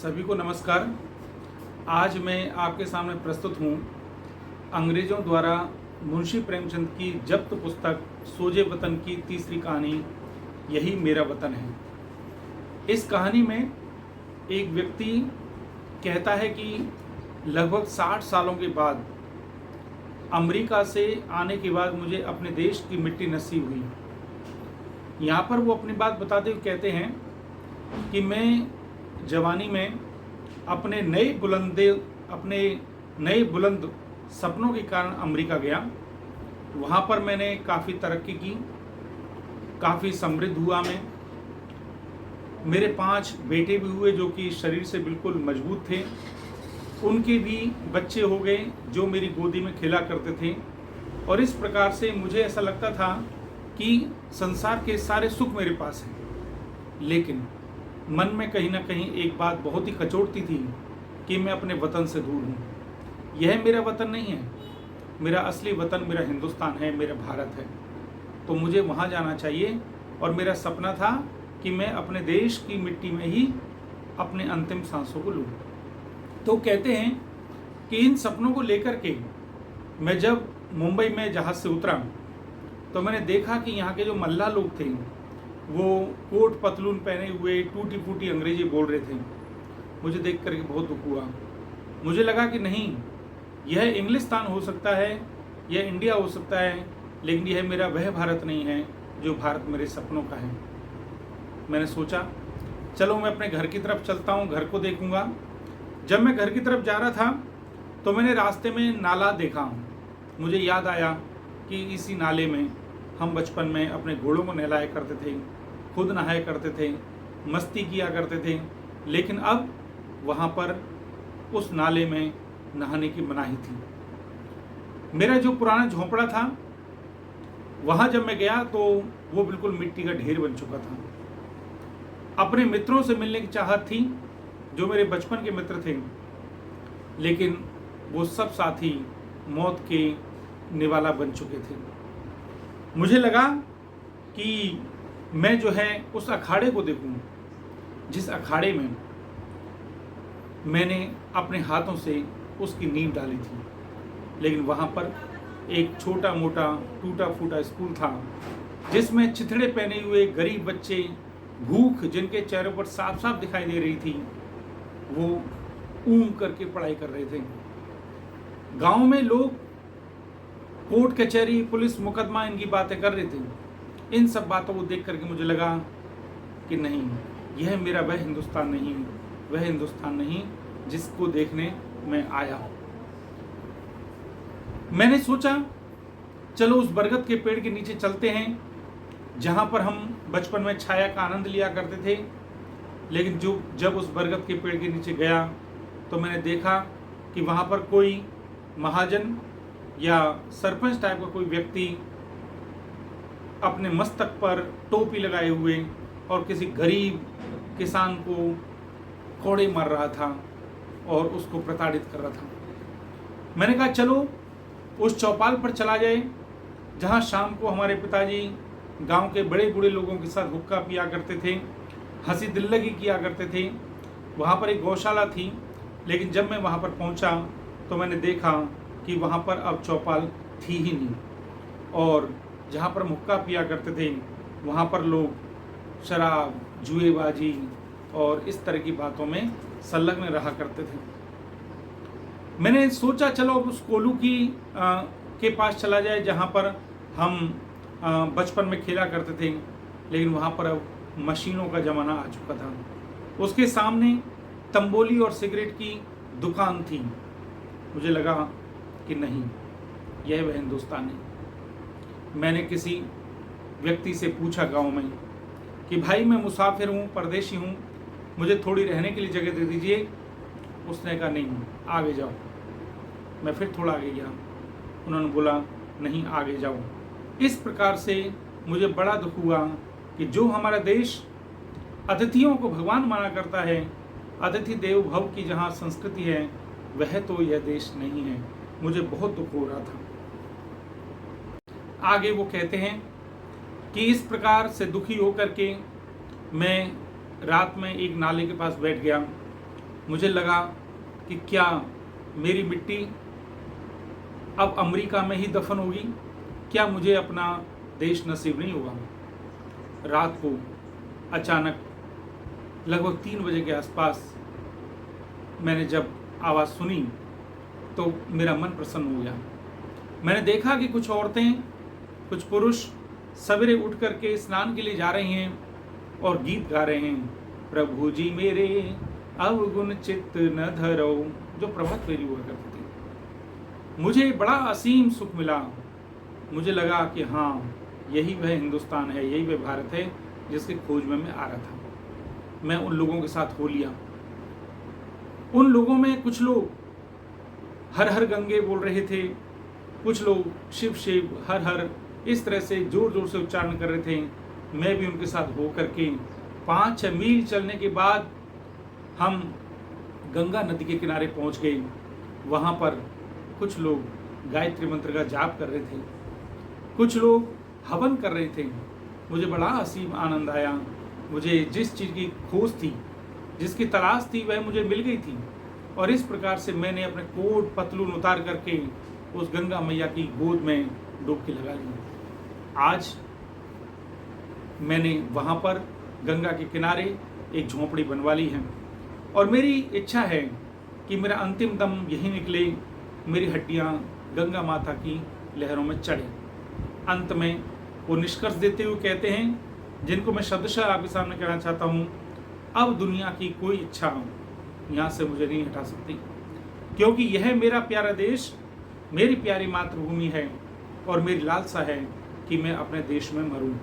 सभी को नमस्कार। आज मैं आपके सामने प्रस्तुत हूँ अंग्रेज़ों द्वारा मुंशी प्रेमचंद की जब्त पुस्तक सोजे वतन की तीसरी कहानी यही मेरा वतन है। इस कहानी में एक व्यक्ति कहता है कि लगभग 60 सालों के बाद अमेरिका से आने के बाद मुझे अपने देश की मिट्टी नसीब हुई। यहाँ पर वो अपनी बात बताते हुए कहते हैं कि मैं जवानी में अपने नए बुलंद सपनों के कारण अमेरिका गया। वहाँ पर मैंने काफ़ी तरक्की की, काफ़ी समृद्ध हुआ मैं। मेरे 5 बेटे भी हुए जो कि शरीर से बिल्कुल मजबूत थे। उनके भी बच्चे हो गए जो मेरी गोदी में खेला करते थे। और इस प्रकार से मुझे ऐसा लगता था कि संसार के सारे सुख मेरे पास हैं। लेकिन मन में कहीं ना कहीं एक बात बहुत ही कचोटती थी कि मैं अपने वतन से दूर हूँ। यह मेरा वतन नहीं है। मेरा असली वतन मेरा हिंदुस्तान है, मेरा भारत है। तो मुझे वहाँ जाना चाहिए और मेरा सपना था कि मैं अपने देश की मिट्टी में ही अपने अंतिम सांसों को लूँ। तो कहते हैं कि इन सपनों को लेकर के मैं जब मुंबई में जहाज़ से उतरा तो मैंने देखा कि यहाँ के जो मल्लाह लोग थे वो कोट पतलून पहने हुए टूटी फूटी अंग्रेजी बोल रहे थे। मुझे देख करके बहुत दुख हुआ। मुझे लगा कि नहीं, यह इंग्लिस्तान हो सकता है, यह इंडिया हो सकता है, लेकिन यह मेरा वह भारत नहीं है जो भारत मेरे सपनों का है। मैंने सोचा चलो मैं अपने घर की तरफ चलता हूँ, घर को देखूँगा। जब मैं घर की तरफ जा रहा था तो मैंने रास्ते में नाला देखा। मुझे याद आया कि इसी नाले में हम बचपन में अपने घोड़ों को नहलाया करते थे, खुद नहाया करते थे, मस्ती किया करते थे। लेकिन अब वहाँ पर उस नाले में नहाने की मनाही थी। मेरा जो पुराना झोंपड़ा था वहाँ जब मैं गया तो वो बिल्कुल मिट्टी का ढेर बन चुका था। अपने मित्रों से मिलने की चाहत थी जो मेरे बचपन के मित्र थे, लेकिन वो सब साथी मौत के निवाला बन चुके थे। मुझे लगा कि मैं जो है उस अखाड़े को देखूं जिस अखाड़े में मैंने अपने हाथों से उसकी नींव डाली थी। लेकिन वहाँ पर एक छोटा मोटा टूटा फूटा स्कूल था जिसमें चिथड़े पहने हुए गरीब बच्चे, भूख जिनके चेहरों पर साफ साफ दिखाई दे रही थी, वो ऊँग करके पढ़ाई कर रहे थे। गांव में लोग कोर्ट कचहरी, पुलिस मुकदमा, इनकी बातें कर रहे थे। इन सब बातों को देख करके मुझे लगा कि नहीं, यह मेरा वह हिंदुस्तान नहीं, वह हिंदुस्तान नहीं जिसको देखने मैं आया हूँ। मैंने सोचा चलो उस बरगद के पेड़ के नीचे चलते हैं जहाँ पर हम बचपन में छाया का आनंद लिया करते थे। लेकिन जब उस बरगद के पेड़ के नीचे गया तो मैंने देखा कि वहाँ पर कोई महाजन या सरपंच टाइप का कोई व्यक्ति अपने मस्तक पर टोपी लगाए हुए और किसी गरीब किसान को कोड़े मार रहा था और उसको प्रताड़ित कर रहा था। मैंने कहा चलो उस चौपाल पर चला जाए जहाँ शाम को हमारे पिताजी गांव के बड़े बूढ़े लोगों के साथ हुक्का पिया करते थे, हंसी दिल्लगी किया करते थे। वहाँ पर एक गौशाला थी, लेकिन जब मैं वहाँ पर पहुँचा तो मैंने देखा कि वहाँ पर अब चौपाल थी ही नहीं। और जहाँ पर हुक्का पिया करते थे वहाँ पर लोग शराब, जुएबाजी और इस तरह की बातों में संलग्न रहा करते थे। मैंने सोचा चलो उस कोलू के पास चला जाए जहाँ पर हम बचपन में खेला करते थे। लेकिन वहाँ पर अब मशीनों का ज़माना आ चुका था। उसके सामने तंबोली और सिगरेट की दुकान थी। मुझे लगा कि नहीं, यह वह हिंदुस्तान है। मैंने किसी व्यक्ति से पूछा गांव में कि भाई मैं मुसाफिर हूँ, परदेशी हूँ, मुझे थोड़ी रहने के लिए जगह दे दीजिए। उसने कहा नहीं, आगे जाओ। मैं फिर थोड़ा आगे गया, उन्होंने बोला नहीं, आगे जाओ। इस प्रकार से मुझे बड़ा दुख हुआ कि जो हमारा देश अतिथियों को भगवान माना करता है, अतिथि देव भव की जहाँ संस्कृति है, वह तो यह देश नहीं है। मुझे बहुत दुख हो रहा था। आगे वो कहते हैं कि इस प्रकार से दुखी होकर के मैं रात में एक नाले के पास बैठ गया मुझे लगा कि क्या मेरी मिट्टी अब अमेरिका में ही दफन होगी, क्या मुझे अपना देश नसीब नहीं होगा। रात को अचानक लगभग 3 बजे के आसपास मैंने जब आवाज़ सुनी तो मेरा मन प्रसन्न हो गया। मैंने देखा कि कुछ औरतें, कुछ पुरुष सवेरे उठ करके स्नान के लिए जा रहे हैं और गीत गा रहे हैं, प्रभु जी मेरे अवगुण चित्त न धरो, जो प्रभात फेरी हुआ करती थी। मुझे बड़ा असीम सुख मिला। मुझे लगा कि हाँ, यही वह हिंदुस्तान है, यही वह भारत है जिसकी खोज में मैं आ रहा था। मैं उन लोगों के साथ हो लिया। उन लोगों में कुछ लोग हर हर गंगे बोल रहे थे, कुछ लोग शिव शिव हर हर इस तरह से जोर जोर से उच्चारण कर रहे थे। मैं भी उनके साथ हो करके 5-6 मील चलने के बाद हम गंगा नदी के किनारे पहुंच गए। वहाँ पर कुछ लोग गायत्री मंत्र का जाप कर रहे थे, कुछ लोग हवन कर रहे थे। मुझे बड़ा असीम आनंद आया। मुझे जिस चीज़ की खोज थी, जिसकी तलाश थी, वह मुझे मिल गई थी। और इस प्रकार से मैंने अपने कोट पतलून उतार करके उस गंगा मैया की गोद में डुबकी लगा ली। आज मैंने वहाँ पर गंगा के किनारे एक झोंपड़ी बनवा ली है और मेरी इच्छा है कि मेरा अंतिम दम यही निकले, मेरी हड्डियाँ गंगा माता की लहरों में चढ़े। अंत में वो निष्कर्ष देते हुए कहते हैं, जिनको मैं शब्दशः आपके सामने कहना चाहता हूँ, अब दुनिया की कोई इच्छा यहाँ से मुझे नहीं हटा सकती, क्योंकि यह मेरा प्यारा देश, मेरी प्यारी मातृभूमि है और मेरी लालसा है कि मैं अपने देश में मरूं।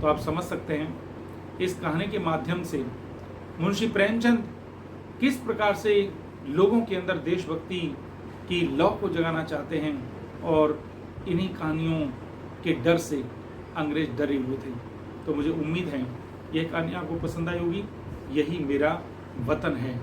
तो आप समझ सकते हैं इस कहानी के माध्यम से मुंशी प्रेमचंद किस प्रकार से लोगों के अंदर देशभक्ति की लौ को जगाना चाहते हैं और इन्हीं कहानियों के डर से अंग्रेज डरे हुए थे। तो मुझे उम्मीद है यह कहानी आपको पसंद आई होगी। यही मेरा वतन है।